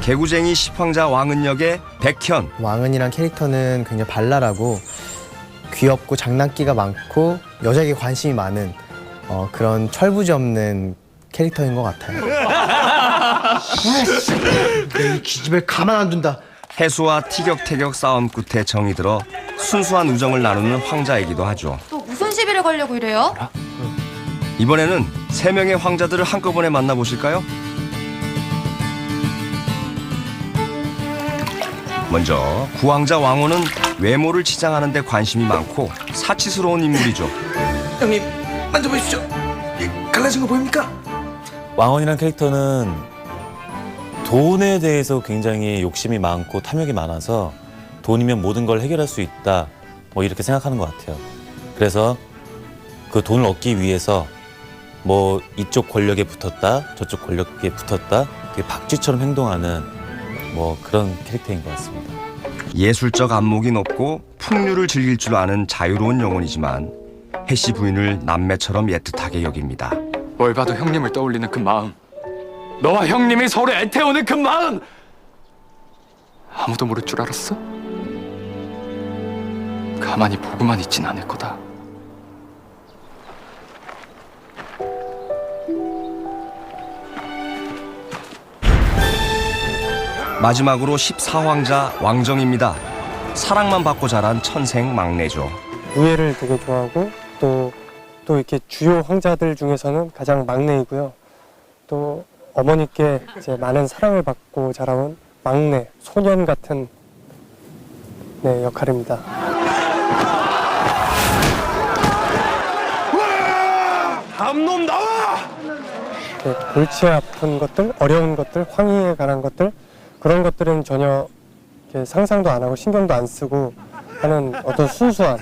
개구쟁이 십황자 왕은 역의 백현. 왕은이란 캐릭터는 굉장히 발랄하고 귀엽고 장난기가 많고 여자에게 관심이 많은 그런 철부지 없는 캐릭터인 것 같아요. 내 이 기집애 가만 안 둔다. 해수와 티격태격 싸움 끝에 정이 들어 순수한 우정을 나누는 황자이기도 하죠. 또 무슨 시비를 걸려고 이래요? 이번에는 3명의 황자들을 한꺼번에 만나보실까요? 먼저 구황자 왕호는 외모를 치장하는 데 관심이 많고 사치스러운 인물이죠. 형님 만져보십시오. 갈라진 거 보입니까? 왕원이란 캐릭터는 돈에 대해서 굉장히 욕심이 많고 탐욕이 많아서 돈이면 모든 걸 해결할 수 있다 뭐 이렇게 생각하는 것 같아요. 그래서 그 돈을 얻기 위해서 뭐 이쪽 권력에 붙었다 저쪽 권력에 붙었다 되게 박쥐처럼 행동하는 뭐 그런 캐릭터인 것 같습니다. 예술적 안목이 높고 풍류를 즐길 줄 아는 자유로운 영혼이지만 해씨 부인을 남매처럼 애틋하게 여깁니다. 뭘 봐도 형님을 떠올리는 그 마음, 너와 형님이 서로 애태우는 그 마음, 아무도 모를 줄 알았어? 가만히 보고만 있진 않을 거다. 마지막으로 14황자 왕정입니다. 사랑만 받고 자란 천생 막내죠. 무예를 되게 좋아하고 또 이렇게 주요 황자들 중에서는 가장 막내이고요. 또 어머니께 이제 많은 사랑을 받고 자라온 막내, 소년 같은 역할입니다. 암놈 나와! 골치 아픈 것들, 어려운 것들, 황희에 관한 것들 그런 것들은 전혀 이렇게 상상도 안 하고 신경도 안 쓰고 하는 어떤 순수한.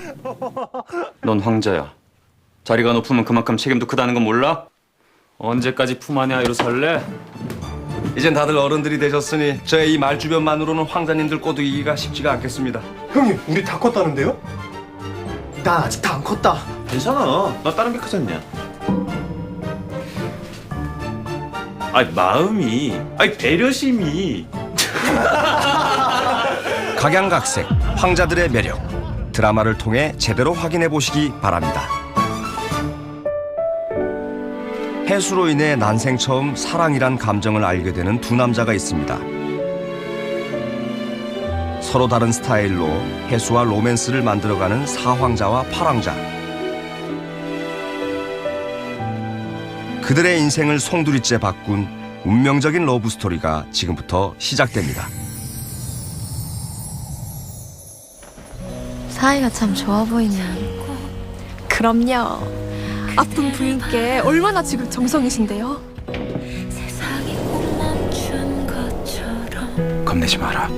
넌 황자야. 자리가 높으면 그만큼 책임도 크다는 건 몰라? 언제까지 품 안에 아이로 살래? 이젠 다들 어른들이 되셨으니 저의 이 말주변만으로는 황자님들 꼬드기기가 쉽지가 않겠습니다. 형님, 우리 다 컸다는데요? 나 아직 다 안 컸다. 괜찮아. 나 다른 게 크잖냐. 아니 마음이, 아니 배려심이. 각양각색 황자들의 매력 드라마를 통해 제대로 확인해 보시기 바랍니다. 해수로 인해 난생 처음 사랑이란 감정을 알게 되는 두 남자가 있습니다. 서로 다른 스타일로 해수와 로맨스를 만들어가는 사황자와 팔황자. 그들의 인생을 송두리째 바꾼 운명적인 러브스토리가 지금부터 시작됩니다. 사이가 참 좋아 보이네. 그럼요. 아픈 부인께 얼마나 지금 정성이신데요? 겁내지 마라.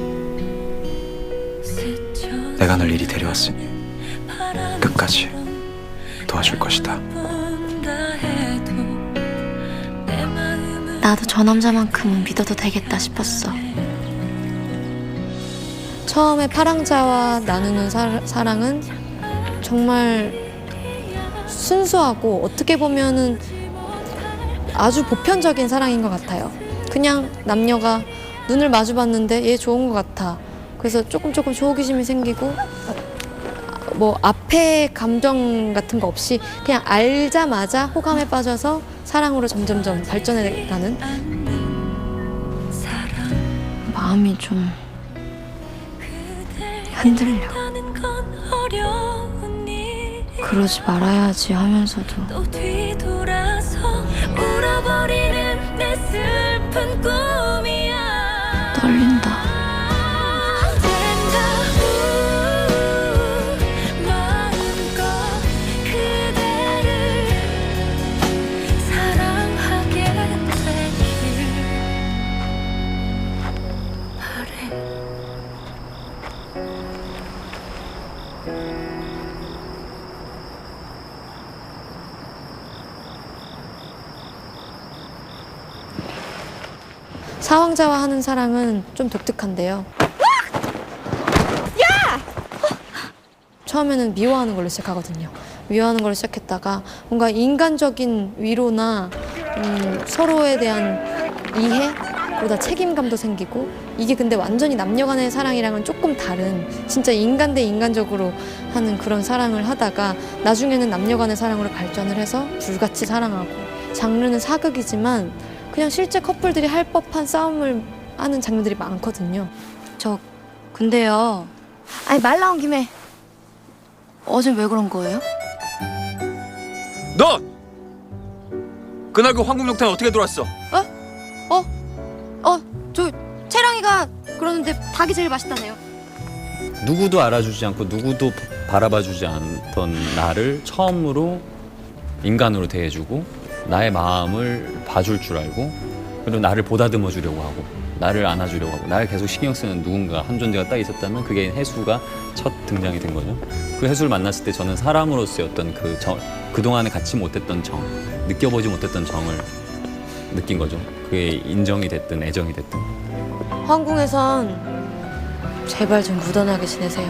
내가 널 이리 데려왔으니 끝까지 도와줄 것이다. 나도 저 남자만큼은 믿어도 되겠다 싶었어. 처음에 팔황자와 나누는 사랑은 정말 순수하고 어떻게 보면은 아주 보편적인 사랑인 것 같아요. 그냥 남녀가 눈을 마주봤는데 얘 좋은 것 같아. 그래서 조금 호기심이 생기고 뭐 앞에 감정 같은 거 없이 그냥 알자마자 호감에 빠져서 사랑으로 점점점 발전해가는 마음이 좀 흔들려. 그러지 말아야지 하면서도 떨린다. 사왕자와 하는 사랑은 좀 독특한데요. 야! 처음에는 미워하는 걸로 시작하거든요. 미워하는 걸로 시작했다가 뭔가 인간적인 위로나 서로에 대한 이해보다 책임감도 생기고, 이게 근데 완전히 남녀간의 사랑이랑은 조금 다른 진짜 인간 대 인간적으로 하는 그런 사랑을 하다가 나중에는 남녀간의 사랑으로 발전을 해서 불같이 사랑하고, 장르는 사극이지만 그냥 실제 커플들이 할 법한 싸움을 하는 장면들이 많거든요. 근데요. 아니 말 나온 김에 어제 왜 그런 거예요? 너! 그날 그 황금욕탕에 어떻게 들어왔어? 저 채랑이가 그러는데 닭이 제일 맛있다네요. 누구도 알아주지 않고 누구도 바라봐주지 않던 나를 처음으로 인간으로 대해주고 나의 마음을 봐줄 줄 알고, 그리고 나를 보다듬어 주려고 하고 나를 안아주려고 하고 나를 계속 신경 쓰는 누군가, 한 존재가 딱 있었다면 그게 해수가 첫 등장이 된 거죠. 그 해수를 만났을 때 저는 사람으로서의 어떤 그동안에 갖지 못했던 정, 느껴보지 못했던 정을 느낀 거죠. 그게 인정이 됐든 애정이 됐든. 황궁에선 제발 좀 묻어나게 지내세요.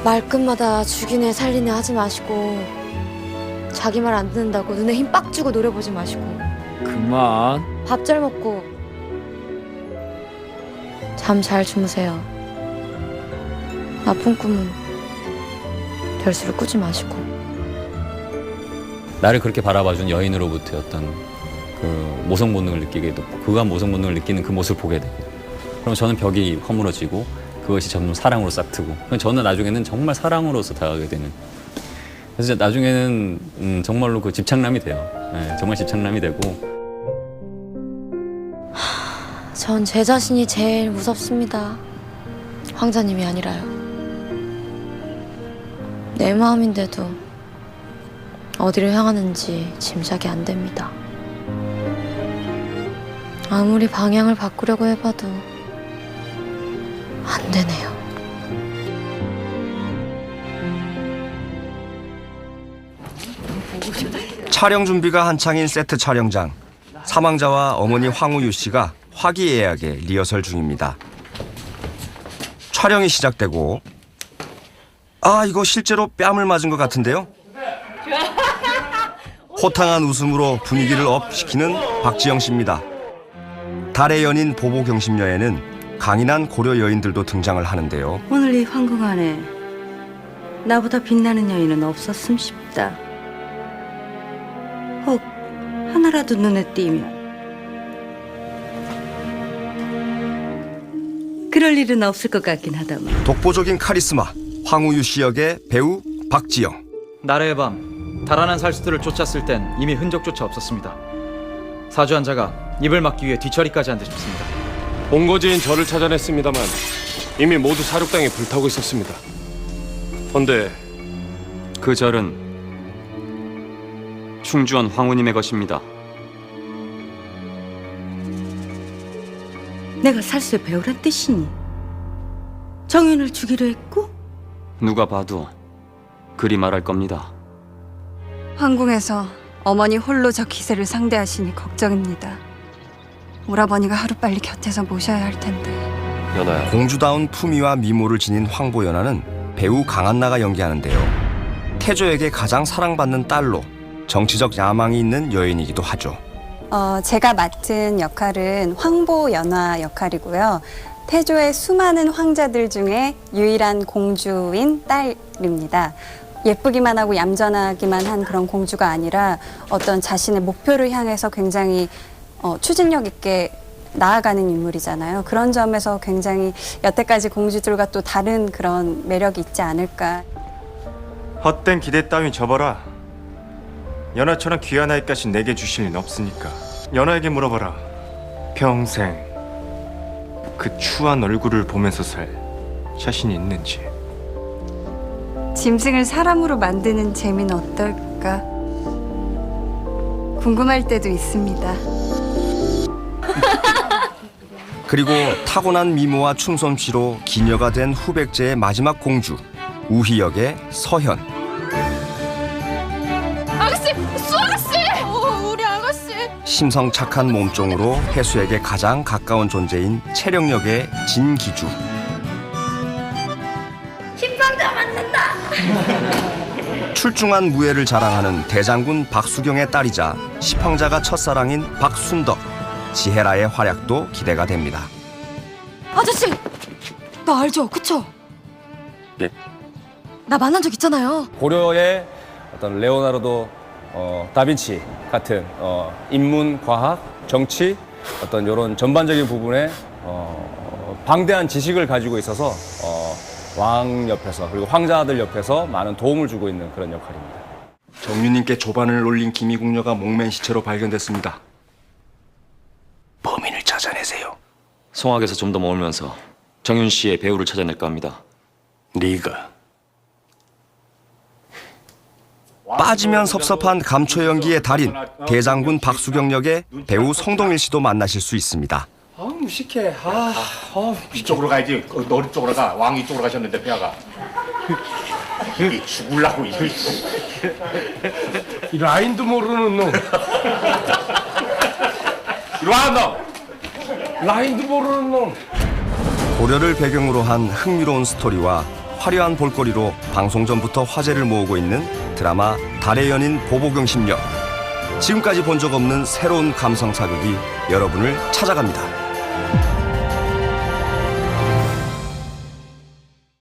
말끝마다 죽이네 살리네 하지 마시고, 자기 말 안 듣는다고 눈에 힘 빡 주고 노려보지 마시고, 그만. 밥 잘 먹고 잠 잘 주무세요. 나쁜 꿈은 별수를 꾸지 마시고. 나를 그렇게 바라봐준 여인으로부터의 어떤 그 모성 본능을 느끼게 되고, 그가 모성 본능을 느끼는 그 모습을 보게 되고, 그럼 저는 벽이 허물어지고 그것이 점점 사랑으로 싹트고, 저는 나중에는 정말 사랑으로서 다가가게 되는, 그래서 나중에는 정말로 그 집착남이 돼요. 네, 정말 집착남이 되고. 전 제 자신이 제일 무섭습니다. 황자님이 아니라요. 내 마음인데도 어디로 향하는지 짐작이 안 됩니다. 아무리 방향을 바꾸려고 해봐도 안 되네요. 촬영 준비가 한창인 세트 촬영장. 사망자와 어머니 황우유 씨가 화기애애하게 리허설 중입니다. 촬영이 시작되고, 이거 실제로 뺨을 맞은 것 같은데요? 호탕한 웃음으로 분위기를 업시키는 박지영 씨입니다. 달의 연인 보보경심녀에는 강인한 고려 여인들도 등장을 하는데요. 오늘 이 황궁 안에 나보다 빛나는 여인은 없었음 싶다. 혹 하나라도 눈에 띄면 그럴 일은 없을 것 같긴 하다만. 독보적인 카리스마 황우유 씨 역의 배우 박지영. 나래의 밤 달아난 살수들을 쫓았을 땐 이미 흔적조차 없었습니다. 사주한 자가 입을 막기 위해 뒤처리까지 한 듯 싶습니다. 본거지인 저를 찾아냈습니다만 이미 모두 사륙당에 불타고 있었습니다. 헌데 그 절은 충주원 황후님의 것입니다. 내가 살수의 배우란 뜻이니? 정윤을 주기로 했고? 누가 봐도 그리 말할 겁니다. 황궁에서 어머니 홀로 저 기세를 상대하시니 걱정입니다. 오라버니가 하루빨리 곁에서 모셔야 할 텐데. 연아야. 공주다운 품위와 미모를 지닌 황보연아는 배우 강한나가 연기하는데요. 태조에게 가장 사랑받는 딸로 정치적 야망이 있는 여인이기도 하죠. 제가 맡은 역할은 황보연화 역할이고요. 태조의 수많은 황자들 중에 유일한 공주인 딸입니다. 예쁘기만 하고 얌전하기만 한 그런 공주가 아니라 어떤 자신의 목표를 향해서 굉장히 추진력 있게 나아가는 인물이잖아요. 그런 점에서 굉장히 여태까지 공주들과 또 다른 그런 매력이 있지 않을까. 헛된 기대 따윈 접어라. 연하처럼 귀한 아이까지 내게 주실 리는 없으니까 연하에게 물어봐라. 평생 그 추한 얼굴을 보면서 살 자신이 있는지. 짐승을 사람으로 만드는 재미는 어떨까? 궁금할 때도 있습니다. 그리고 타고난 미모와 춤솜씨로 기녀가 된 후백제의 마지막 공주 우희 역의 서현. 아가씨! 수 아가씨! 우리 아가씨! 심성 착한 몸종으로 해수에게 가장 가까운 존재인 채령 역의 진기주. 신방자 맞는다! 출중한 무예를 자랑하는 대장군 박수경의 딸이자 시황자가 첫사랑인 박순덕. 지혜라의 활약도 기대가 됩니다. 아저씨! 나 알죠? 그쵸? 예. 나 만난 적 있잖아요. 고려의 어떤 레오나르도 다빈치 같은 인문, 과학, 정치 어떤 이런 전반적인 부분에 방대한 지식을 가지고 있어서 왕 옆에서 그리고 황자들 옆에서 많은 도움을 주고 있는 그런 역할입니다. 정유님께 조반을 올린 기미궁녀가 목맨 시체로 발견됐습니다. 범인을 찾아내세요. 송악에서 좀 더 머물면서 정윤 씨의 배우를 찾아낼까 합니다. 네가 빠지면 섭섭한 감초 연기의 달인 대장군 박수경 역의 배우 성동일 씨도 만나실 수 있습니다. 무식해. 이쪽으로 가야지. 너 이쪽으로 가. 왕 이쪽으로 가셨는데 폐하가. 이 죽을라고 이거. 이 라인도 모르는 놈. 이리 와 너. 라인도 모르는 놈. 고려를 배경으로 한 흥미로운 스토리와 화려한 볼거리로 방송 전부터 화제를 모으고 있는 드라마 달의 연인 보보경심녀. 지금까지 본 적 없는 새로운 감성 사극이 여러분을 찾아갑니다.